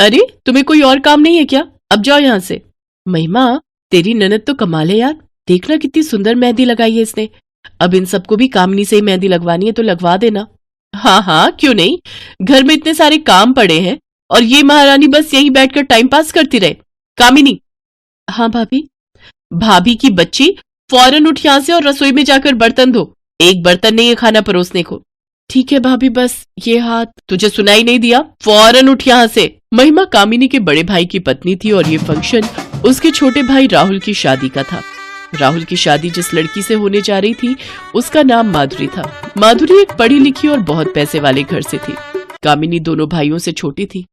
अरे तुम्हें कोई और काम नहीं है क्या? अब जाओ यहाँ से। महिमा, तेरी ननद तो कमाल है यार, देखना कितनी सुंदर मेहंदी लगाई है इसने। अब इन सबको भी कामिनी से ही मेहंदी लगवानी है तो लगवा देना। हाँ हाँ, क्यों नहीं, घर में इतने सारे काम पड़े हैं और ये महारानी बस यहीं बैठकर टाइम पास करती रहे। कामिनी। हाँ भाभी। भाभी की बच्ची, फौरन उठ यहां से और रसोई में जाकर बर्तन धो। एक बर्तन नहीं है खाना परोसने को। ठीक है भाभी, बस ये हाथ। तुझे सुनाई नहीं दिया? फौरन उठ यहां से। महिमा कामिनी के बड़े भाई की पत्नी थी और ये फंक्शन उसके छोटे भाई राहुल की शादी का था। राहुल की शादी जिस लड़की से होने जा रही थी उसका नाम माधुरी था। माधुरी एक पढ़ी लिखी और बहुत पैसे वाले घर से थी। कामिनी दोनों भाइयों से छोटी थी।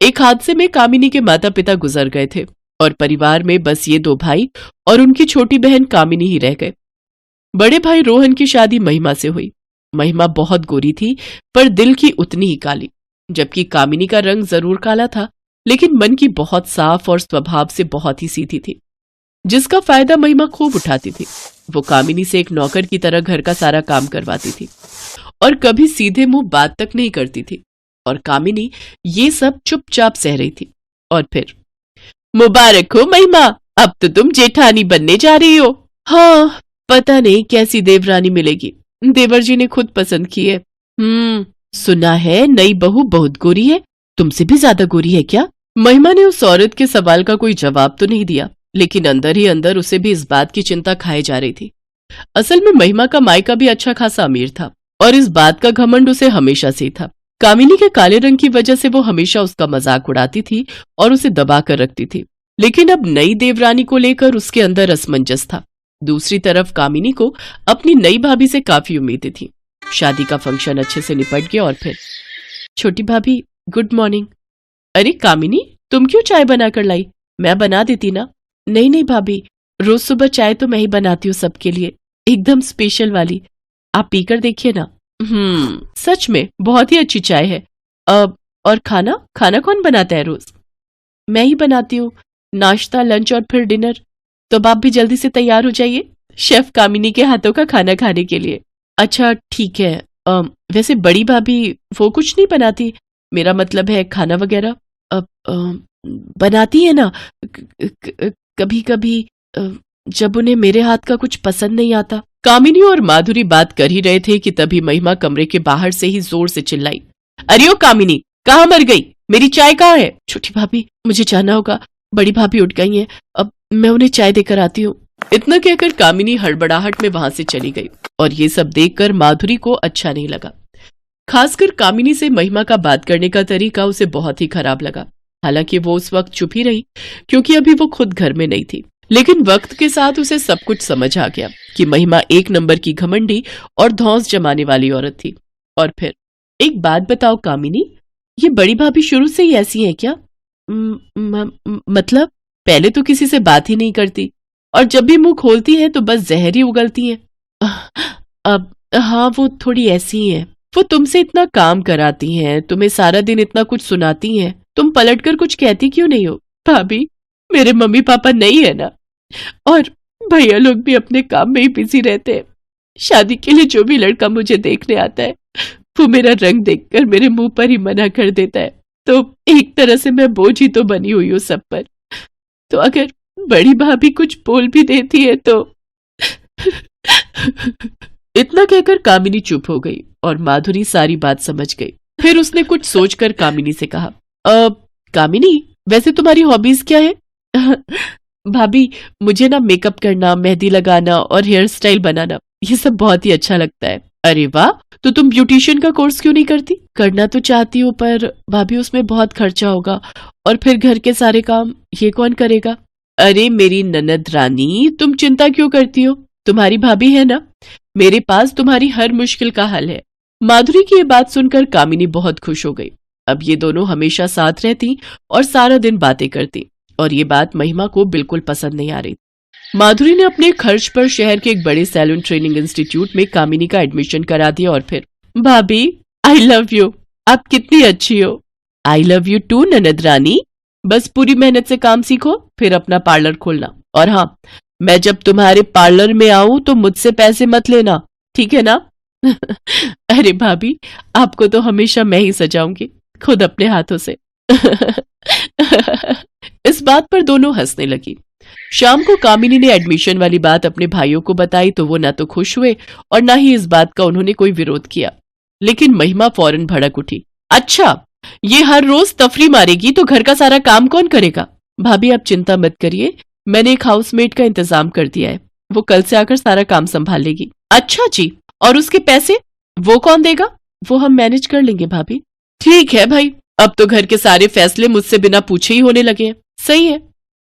एक हादसे में कामिनी के माता पिता गुजर गए थे और परिवार में बस ये दो भाई और उनकी छोटी बहन कामिनी ही रह गए। बड़े भाई रोहन की शादी महिमा से हुई। महिमा बहुत गोरी थी पर दिल की उतनी ही काली, जबकि कामिनी का रंग जरूर काला था लेकिन मन की बहुत साफ और स्वभाव से बहुत ही सीधी थी, जिसका फायदा महिमा खूब उठाती थी। वो कामिनी से एक नौकर की तरह घर का सारा काम करवाती थी और कभी सीधे मुंह बात तक नहीं करती थी, और कामिनी ये सब चुपचाप सह रही थी। और फिर, मुबारक हो महिमा, अब तो तुम जेठानी बनने जा रही हो। हाँ, पता नहीं कैसी देवरानी मिलेगी, देवर जी ने खुद पसंद की है। सुना है नई बहू बहुत गोरी है, तुमसे भी ज्यादा गोरी है क्या? महिमा ने उस औरत के सवाल का कोई जवाब तो नहीं दिया, लेकिन अंदर ही अंदर उसे भी इस बात की चिंता खाए जा रही थी। असल में महिमा का मायका भी अच्छा खासा अमीर था और इस बात का घमंड उसे हमेशा से था। कामिनी के काले रंग की वजह से वो हमेशा उसका मजाक उड़ाती थी और उसे दबा कर रखती थी, लेकिन अब नई देवरानी को लेकर उसके अंदर असमंजस था। दूसरी तरफ कामिनी को अपनी नई भाभी से काफी उम्मीदें थी। शादी का फंक्शन अच्छे से निपट गया और फिर, छोटी भाभी गुड मॉर्निंग। अरे कामिनी, तुम क्यों चाय बनाकर लाई? मैं बना देती ना। नहीं नहीं भाभी, रोज सुबह चाय तो मैं ही बनाती हूँ सबके लिए, एकदम स्पेशल वाली। आप पीकर देखिए ना। सच में बहुत ही अच्छी चाय है। और खाना खाना कौन बनाता है रोज? मैं ही बनाती हूँ, नाश्ता, लंच और फिर डिनर। तो अब आप भी जल्दी से तैयार हो जाइए शेफ कामिनी के हाथों का खाना खाने के लिए। अच्छा ठीक है। वैसे बड़ी भाभी वो कुछ नहीं बनाती, मेरा मतलब है खाना वगैरह। बनाती है ना कभी कभी, जब उन्हें मेरे हाथ का कुछ पसंद नहीं आता। कामिनी और माधुरी बात कर ही रहे थे कि तभी महिमा कमरे के बाहर से ही जोर से चिल्लाई, अरे ओ कामिनी, कहाँ मर गई? मेरी चाय कहाँ है? छोटी भाभी मुझे जाना होगा, बड़ी भाभी उठ गई हैं, अब मैं उन्हें चाय देकर आती हूँ। इतना कहकर कामिनी हड़बड़ाहट में वहां से चली गई और ये सब देखकर माधुरी को अच्छा नहीं लगा। खासकर कामिनी से महिमा का बात करने का तरीका उसे बहुत ही खराब लगा। हालांकि वो उस वक्त चुप ही रही क्योंकि अभी वो खुद घर में नहीं थी, लेकिन वक्त के साथ उसे सब कुछ समझ आ गया कि महिमा एक नंबर की घमंडी और धौंस जमाने वाली औरत थी। और फिर, एक बात बताओ कामिनी, ये बड़ी भाभी शुरू से ही ऐसी है क्या? मतलब पहले तो किसी से बात ही नहीं करती और जब भी मुंह खोलती है तो बस जहर ही उगलती है। अब हाँ, वो थोड़ी ऐसी ही है। वो तुमसे इतना काम कराती हैं, तुम्हें सारा दिन इतना कुछ सुनाती हैं, तुम पलटकर कुछ कहती क्यों नहीं हो? भाभी, मेरे मम्मी पापा नहीं है ना, और भैया लोग भी अपने काम में ही बिजी रहते हैं। शादी के लिए जो भी लड़का मुझे देखने आता है वो मेरा रंग देखकर मेरे मुंह पर ही मना कर देता है, तो एक तरह से मैं बोझ ही तो बनी हुई हूँ सब पर। तो अगर बड़ी भाभी कुछ बोल भी देती है तो इतना कहकर कामिनी चुप हो गई और माधुरी सारी बात समझ गई। फिर उसने कुछ सोचकर कामिनी से कहा, कामिनी वैसे तुम्हारी हॉबीज क्या है? भाभी, मुझे ना मेकअप करना, मेहंदी लगाना और हेयर स्टाइल बनाना, ये सब बहुत ही अच्छा लगता है। अरे वाह, तो तुम ब्यूटिशियन का कोर्स क्यों नहीं करती? करना तो चाहती हूँ पर भाभी उसमें बहुत खर्चा होगा और फिर घर के सारे काम ये कौन करेगा? अरे मेरी ननद रानी, तुम चिंता क्यों करती हो? तुम्हारी भाभी है ना, मेरे पास तुम्हारी हर मुश्किल का हल है। माधुरी की ये बात सुनकर कामिनी बहुत खुश हो गई। अब ये दोनों हमेशा साथ रहती और सारा दिन बातें करती, और ये बात महिमा को बिल्कुल पसंद नहीं आ रही। माधुरी ने अपने खर्च पर शहर के एक बड़े सैलून ट्रेनिंग इंस्टीट्यूट में कामिनी का एडमिशन करा दिया और फिर, भाभी आई लव यू, आप कितनी अच्छी हो। आई लव यू टू ननद रानी, बस पूरी मेहनत से काम सीखो फिर अपना पार्लर खोलना, और हाँ, मैं जब तुम्हारे पार्लर में आऊं तो मुझसे पैसे मत लेना, ठीक है ना? अरे भाभी, आपको तो हमेशा मैं ही सजाऊंगी, खुद अपने हाथों से। इस बात पर दोनों हंसने लगी। शाम को कामिनी ने एडमिशन वाली बात अपने भाइयों को बताई तो वो ना तो खुश हुए और ना ही इस बात का उन्होंने कोई विरोध किया। लेकिन महिमा फौरन भड़क उठी। अच्छा, ये हर रोज तफरी मारेगी तो घर का सारा काम कौन करेगा? भाभी आप चिंता मत करिए, मैंने एक हाउसमेट का इंतजाम कर दिया है, वो कल से आकर सारा काम संभाल लेगी। अच्छा जी, और उसके पैसे वो कौन देगा? वो हम मैनेज कर लेंगे भाभी। ठीक है भाई, अब तो घर के सारे फैसले मुझसे बिना पूछे ही होने लगे हैं। सही है।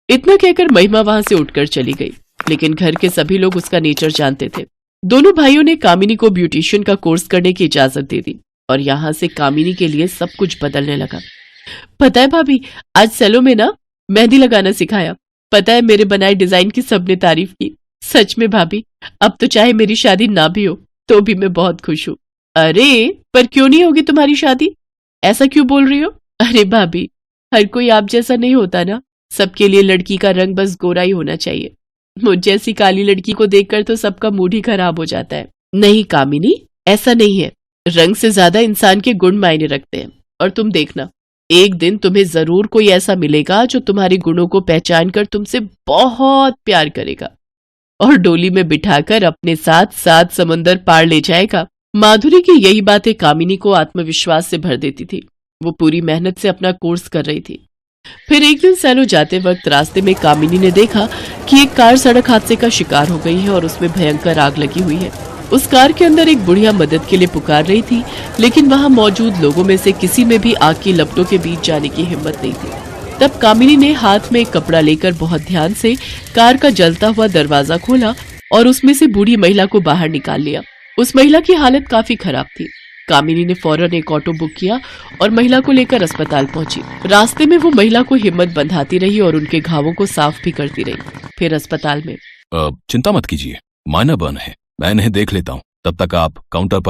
इतना कहकर महिमा वहां से उठकर चली गई। लेकिन घर के सभी लोग उसका नेचर जानते थे। दोनों भाइयों ने कामिनी को ब्यूटिशियन का कोर्स करने की इजाजत दे दी और यहाँ से कामिनी के लिए सब कुछ बदलने लगा। पता है भाभी, आज सेलो में ना मेहंदी लगाना सिखाया। पता है मेरे बनाए डिजाइन की सबने तारीफ की। सच में भाभी, अब तो चाहे मेरी शादी ना भी हो तो भी मैं बहुत खुश हूँ। अरे पर क्यों नहीं होगी तुम्हारी शादी? ऐसा क्यों बोल रही हो? अरे भाभी, हर कोई आप जैसा नहीं होता ना। सबके लिए लड़की का रंग बस गोरा ही होना चाहिए। मुझ जैसी काली लड़की को देखकर तो सबका मूड ही खराब हो जाता है। नहीं कामिनी, ऐसा नहीं है। रंग से ज्यादा इंसान के गुण मायने रखते हैं। और तुम देखना, एक दिन तुम्हें जरूर कोई ऐसा मिलेगा जो तुम्हारे गुणों को पहचान कर तुमसे बहुत प्यार करेगा और डोली में बिठाकर अपने साथ 7 समंदर पार ले जाएगा। माधुरी की यही बातें कामिनी को आत्मविश्वास से भर देती थी। वो पूरी मेहनत से अपना कोर्स कर रही थी। फिर एक दिन सैलो जाते वक्त रास्ते में कामिनी ने देखा कि एक कार सड़क हादसे का शिकार हो गई है और उसमें भयंकर आग लगी हुई है। उस कार के अंदर एक बुढ़िया मदद के लिए पुकार रही थी, लेकिन वहां मौजूद लोगों में से किसी में भी आग की लपटों के बीच जाने की हिम्मत नहीं थी। तब कामिनी ने हाथ में एक कपड़ा लेकर बहुत ध्यान से कार का जलता हुआ दरवाजा खोला और उसमें से बूढ़ी महिला को बाहर निकाल लिया। उस महिला की हालत काफी खराब थी। कामिनी ने फौरन एक ऑटो बुक किया और महिला को लेकर अस्पताल पहुंची। रास्ते में वो महिला को हिम्मत बंधाती रही और उनके घावों को साफ भी करती रही। फिर अस्पताल में चिंता मत कीजिए, माइनर बर्न है, मैं इन्हें देख लेता हूँ। तब तक आप काउंटर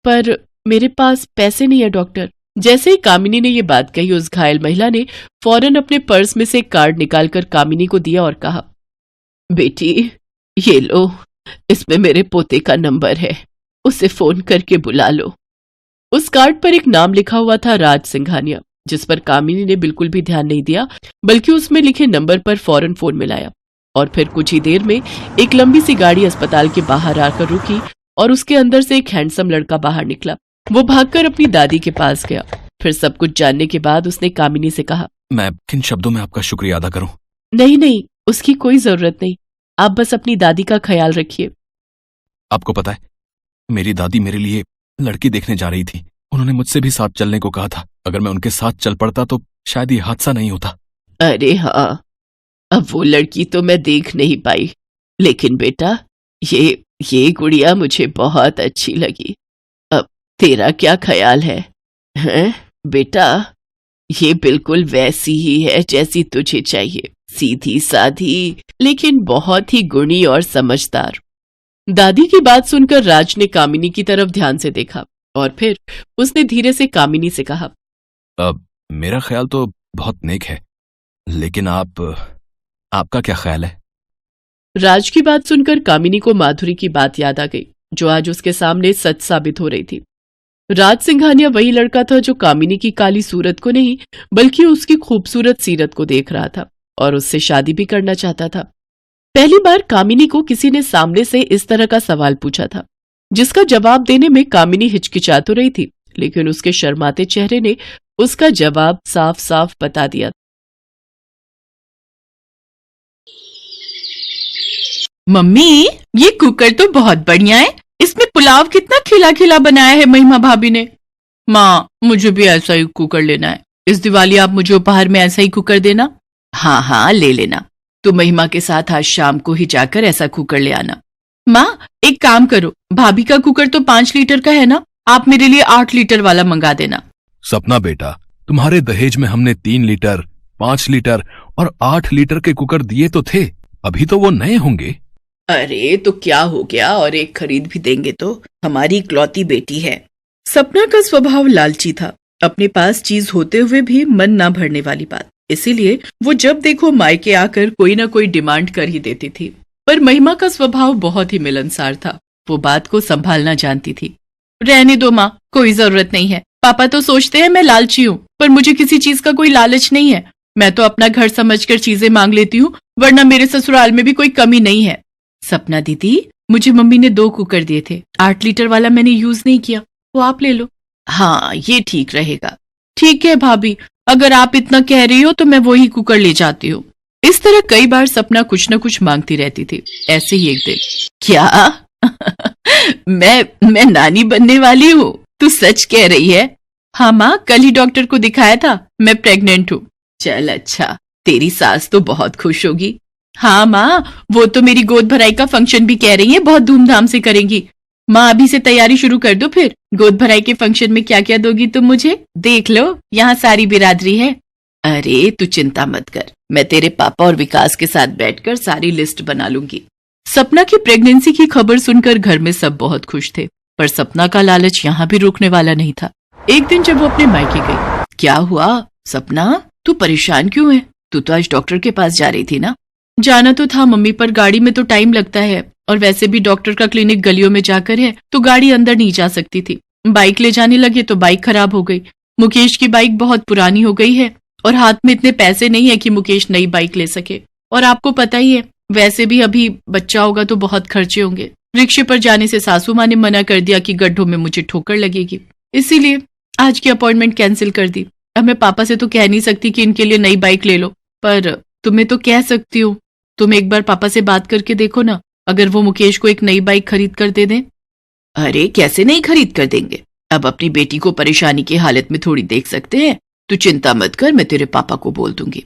पर मेरे पास पैसे नहीं है डॉक्टर। जैसे ही कामिनी ने ये बात कही, उस घायल महिला ने फौरन अपने पर्स में से एक कार्ड निकालकर कामिनी को दिया और कहा, बेटी ये लो, इसमें मेरे पोते का नंबर है, उसे फोन करके बुला लो। उस कार्ड पर एक नाम लिखा हुआ था, राज सिंघानिया, जिस पर कामिनी ने बिल्कुल भी ध्यान नहीं दिया, बल्कि उसमें लिखे नंबर पर फौरन फोन मिलाया। और फिर कुछ ही देर में एक लंबी सी गाड़ी अस्पताल के बाहर आकर रुकी और उसके अंदर से एक हैंडसम लड़का बाहर निकला। वो भागकर अपनी दादी के पास गया। फिर सब कुछ जानने के बाद उसने कामिनी से कहा, मैं किन शब्दों में आपका शुक्रिया अदा करूं? नहीं नहीं, उसकी कोई जरूरत नहीं, आप बस अपनी दादी का ख्याल रखिए। आपको पता है, मेरी दादी मेरे लिए लड़की देखने जा रही थी। उन्होंने मुझसे भी साथ चलने को कहा था। अगर मैं उनके साथ चल पड़ता तो शायद ये हादसा नहीं होता। अरे हाँ, अब वो लड़की तो मैं देख नहीं पाई, लेकिन बेटा ये गुड़िया मुझे बहुत अच्छी लगी। अब तेरा क्या ख्याल है? हैं बेटा, ये बिल्कुल वैसी ही है जैसी तुझे चाहिए, सीधी साधी लेकिन बहुत ही गुणी और समझदार। दादी की बात सुनकर राज ने कामिनी की तरफ ध्यान से देखा और फिर उसने धीरे से कामिनी से कहा, मेरा ख्याल तो बहुत नेक है, लेकिन आपका क्या ख्याल है? राज की बात सुनकर कामिनी को माधुरी की बात याद आ गई, जो आज उसके सामने सच साबित हो रही थी। राज सिंघानिया वही लड़का था जो कामिनी की काली सूरत को नहीं, बल्कि उसकी खूबसूरत सीरत को देख रहा था और उससे शादी भी करना चाहता था। पहली बार कामिनी को किसी ने सामने से इस तरह का सवाल पूछा था, जिसका जवाब देने में कामिनी हिचकिचा तो रही थी, लेकिन उसके शर्माते चेहरे ने उसका जवाब साफ साफ बता दिया। मम्मी, ये कुकर तो बहुत बढ़िया है। इसमें पुलाव कितना खिला खिला बनाया है महिमा भाभी ने। माँ, मुझे भी ऐसा ही कुकर लेना है। इस दिवाली आप मुझे उपहार में ऐसा ही कुकर देना। हाँ हाँ, ले लेना। तो महिमा के साथ आज शाम को ही जाकर ऐसा कुकर ले आना। माँ, एक काम करो, भाभी का कुकर तो 5 लीटर का है ना, आप मेरे लिए 8 लीटर वाला मंगा देना। सपना बेटा, तुम्हारे दहेज में हमने 3 लीटर, 5 लीटर और 8 लीटर के कुकर दिए तो थे, अभी तो वो नए होंगे। अरे तो क्या हो गया, और एक खरीद भी देंगे तो, हमारी इकलौती बेटी है। सपना का स्वभाव लालची था, अपने पास चीज होते हुए भी मन ना भरने वाली बात। इसीलिए वो जब देखो मायके आकर कोई ना कोई डिमांड कर ही देती थी। पर महिमा का स्वभाव बहुत ही मिलनसार था, वो बात को संभालना जानती थी। रहने दो माँ, कोई जरूरत नहीं है, पापा तो सोचते हैं मैं लालची हूँ, पर मुझे किसी चीज का कोई लालच नहीं है। मैं तो अपना घर समझकर चीजें मांग लेती हूँ, वरना मेरे ससुराल में भी कोई कमी नहीं है। सपना दीदी, मुझे मम्मी ने 2 कुकर दिए थे, 8 लीटर वाला मैंने यूज नहीं किया, वो आप ले लो। हाँ, ये ठीक रहेगा। ठीक है भाभी, अगर आप इतना कह रही हो तो मैं वही कुकर ले जाती हूँ। इस तरह कई बार सपना कुछ न कुछ मांगती रहती थी। ऐसे ही एक दिन, क्या मैं नानी बनने वाली हूँ? तू सच कह रही है? हाँ माँ, कल ही डॉक्टर को दिखाया था, मैं प्रेग्नेंट हूँ। चल अच्छा, तेरी सास तो बहुत खुश होगी। हाँ माँ, वो तो मेरी गोद भराई का फंक्शन भी कह रही है बहुत धूमधाम से करेंगी। माँ अभी से तैयारी शुरू कर दो, फिर गोद भराई के फंक्शन में क्या क्या दोगी तुम मुझे? देख लो, यहाँ सारी बिरादरी है। अरे तू चिंता मत कर, मैं तेरे पापा और विकास के साथ बैठकर सारी लिस्ट बना लूंगी। सपना की प्रेगनेंसी की खबर सुनकर घर में सब बहुत खुश थे, पर सपना का लालच यहाँ भी रुकने वाला नहीं था। एक दिन जब वो अपने मायके गई, क्या हुआ सपना, तू परेशान क्यों है? तू तो आज डॉक्टर के पास जा रही थी ना? जाना तो था मम्मी, पर गाड़ी में तो टाइम लगता है, और वैसे भी डॉक्टर का क्लिनिक गलियों में जाकर है तो गाड़ी अंदर नहीं जा सकती थी। बाइक ले जाने लगे तो बाइक खराब हो गई। मुकेश की बाइक बहुत पुरानी हो गई है और हाथ में इतने पैसे नहीं है कि मुकेश नई बाइक ले सके। और आपको पता ही है, वैसे भी अभी बच्चा होगा तो बहुत खर्चे होंगे। रिक्शे पर जाने से सासू माँ ने मना कर दिया कि गड्ढों में मुझे ठोकर लगेगी, इसीलिए आज की अपॉइंटमेंट कैंसिल कर दी। अब मैं पापा से तो कह नहीं सकती कि इनके लिए नई बाइक ले लो, पर तुम्हें तो कह सकती हूँ। तुम एक बार पापा से बात करके देखो ना, अगर वो मुकेश को एक नई बाइक खरीद कर दे दें। अरे कैसे नहीं खरीद कर देंगे, अब अपनी बेटी को परेशानी की हालत में थोड़ी देख सकते हैं। तू चिंता मत कर, मैं तेरे पापा को बोल दूंगी।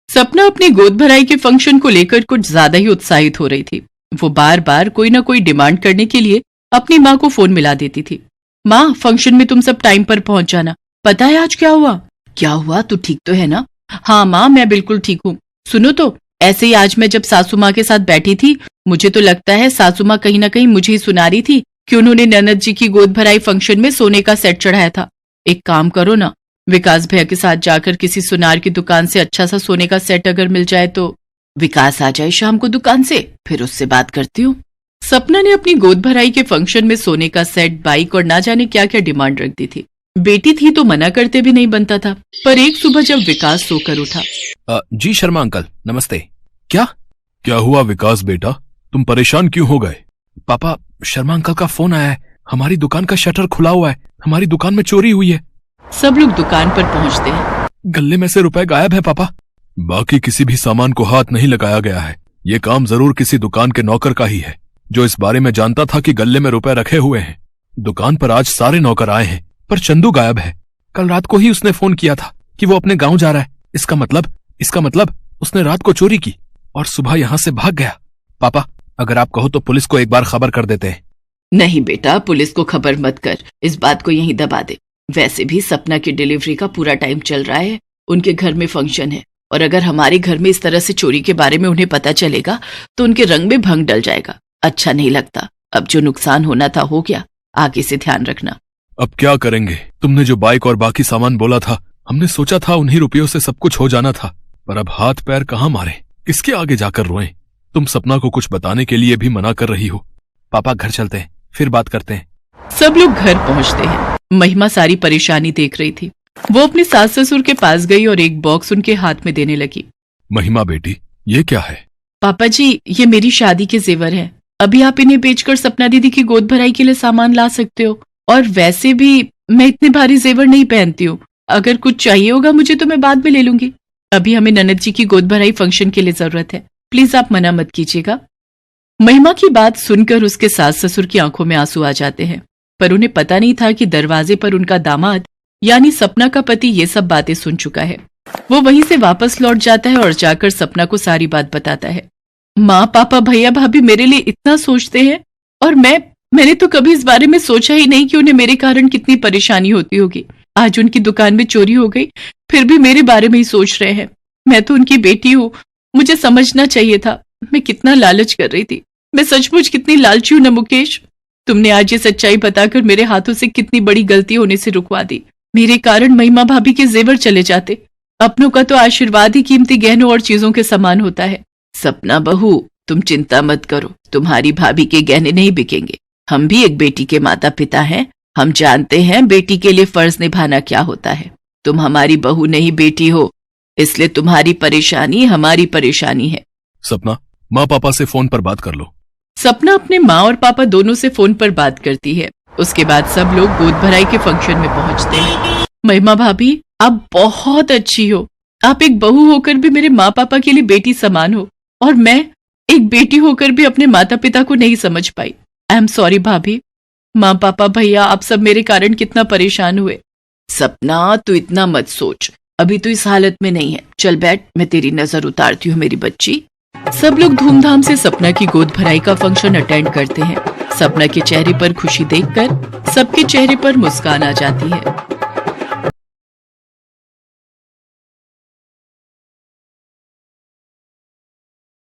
सपना अपनी गोद भराई के फंक्शन को लेकर कुछ ज्यादा ही उत्साहित हो रही थी। वो बार बार कोई ना कोई डिमांड करने के लिए अपनी माँ को फोन मिला देती थी। माँ, फंक्शन में तुम सब टाइम पर पहुंच जाना। पता है आज क्या हुआ? क्या हुआ, तू ठीक तो है ना? हाँ माँ, मैं बिल्कुल ठीक हूँ। सुनो तो, ऐसे ही आज मैं जब सासू माँ के साथ बैठी थी, मुझे तो लगता है सासू माँ कहीं ना कहीं मुझे ही सुना रही थी कि उन्होंने ननद जी की गोद भराई फंक्शन में सोने का सेट चढ़ाया था। एक काम करो ना, विकास भैया के साथ जाकर किसी सुनार की दुकान से अच्छा सा सोने का सेट अगर मिल जाए तो। विकास आ जाए शाम को दुकान से, फिर उससे बात करती हूँ। सपना ने अपनी गोद भराई के फंक्शन में सोने का सेट, बाइक और ना जाने क्या क्या डिमांड रख दी थी। बेटी थी तो मना करते भी नहीं बनता था। पर एक सुबह जब विकास सोकर उठा, जी शर्मा अंकल, नमस्ते। क्या हुआ विकास बेटा, तुम परेशान क्यों हो गए? पापा, शर्मा अंकल का फोन आया है, हमारी दुकान का शटर खुला हुआ है, हमारी दुकान में चोरी हुई है। सब लोग दुकान पर पहुंचते हैं। गले में से रुपए गायब है पापा। बाकी किसी भी सामान को हाथ नहीं लगाया गया है। ये काम जरूर किसी दुकान के नौकर का ही है, जो इस बारे में जानता था कि गले में रुपए रखे हुए हैं। दुकान पर आज सारे नौकर आए हैं, पर चंदू गायब है। कल रात को ही उसने फोन किया था कि वो अपने गांव जा रहा है। इसका मतलब उसने रात को चोरी की और सुबह यहाँ से भाग गया। पापा, अगर आप कहो तो पुलिस को एक बार खबर कर देते हैं। नहीं बेटा, पुलिस को खबर मत कर, इस बात को यहीं दबा दे। वैसे भी सपना की डिलीवरी का पूरा टाइम चल रहा है, उनके घर में फंक्शन है, और अगर हमारे घर में इस तरह से चोरी के बारे में उन्हें पता चलेगा तो उनके रंग में भंग डल जाएगा। अच्छा नहीं लगता। अब जो नुकसान होना था हो गया, आगे से ध्यान रखना। अब क्या करेंगे? तुमने जो बाइक और बाकी सामान बोला था, हमने सोचा था उन्हीं रुपयों से सब कुछ हो जाना था, पर अब हाथ पैर कहाँ मारे, किसके आगे जाकर रोएं? तुम सपना को कुछ बताने के लिए भी मना कर रही हो। पापा, घर चलते हैं, फिर बात करते हैं। सब लोग घर पहुंचते हैं। महिमा सारी परेशानी देख रही थी। वो अपने सास ससुर के पास गई और एक बॉक्स उनके हाथ में देने लगी। महिमा बेटी, ये क्या है? पापा जी, ये मेरी शादी के जेवर हैं। अभी आप इन्हें बेचकर सपना दीदी की गोद भराई के लिए सामान ला सकते हो, और वैसे भी मैं इतने भारी जेवर नहीं पहनती हूँ। अगर कुछ चाहिए होगा मुझे तो मैं बाद में ले लूंगी। अभी हमें ननद जी की गोद भराई फंक्शन के लिए जरूरत है, प्लीज आप मना मत कीजिएगा। महिमा की बात सुनकर उसके सास ससुर की आंखों में आंसू आ जाते हैं, पर उन्हें पता नहीं था कि दरवाजे पर उनका दामाद यानी सपना का पति ये सब बातें सुन चुका है। वो वहीं से वापस लौट जाता है और जाकर सपना को सारी बात बताता है। माँ, पापा, भैया, भाभी मेरे लिए इतना सोचते हैं, और मैंने तो कभी इस बारे में सोचा ही नहीं कि उन्हें मेरे कारण कितनी परेशानी होती होगी। आज उनकी दुकान में चोरी हो गई, फिर भी मेरे बारे में ही सोच रहे हैं। मैं तो उनकी बेटी हूँ, मुझे समझना चाहिए था। मैं कितना लालच कर रही थी। मैं सचमुच कितनी लालची हूँ ना मुकेश। तुमने आज ये सच्चाई बताकर मेरे हाथों से कितनी बड़ी गलती होने से रुकवा दी। मेरे कारण महिमा भाभी के जेवर चले जाते। अपनों का तो आशीर्वाद ही कीमती गहनों और चीजों के समान होता है। सपना बहू, तुम चिंता मत करो, तुम्हारी भाभी के गहने नहीं बिकेंगे। हम भी एक बेटी के माता पिता हैं, हम जानते हैं बेटी के लिए फर्ज निभाना क्या होता है। तुम हमारी बहू नहीं बेटी हो, इसलिए तुम्हारी परेशानी हमारी परेशानी है। सपना, माँ पापा से फोन पर बात कर लो। सपना अपने माँ और पापा दोनों से फोन पर बात करती है। उसके बाद सब लोग गोद भराई के फंक्शन में पहुंचते हैं। महिमा भाभी, आप बहुत अच्छी हो। आप एक बहू होकर भी मेरे माँ पापा के लिए बेटी समान हो, और मैं एक बेटी होकर भी अपने माता पिता को नहीं समझ पाई। आई एम सॉरी भाभी। माँ पापा भैया, आप सब मेरे कारण कितना परेशान हुए। सपना, तू इतना मत सोच, अभी तो इस हालत में नहीं है। चल बैठ, मैं तेरी नजर उतारती हूँ मेरी बच्ची। सब लोग धूमधाम से सपना की गोद भराई का फंक्शन अटेंड करते हैं। सपना के चेहरे पर खुशी देखकर सबके चेहरे पर मुस्कान आ जाती है।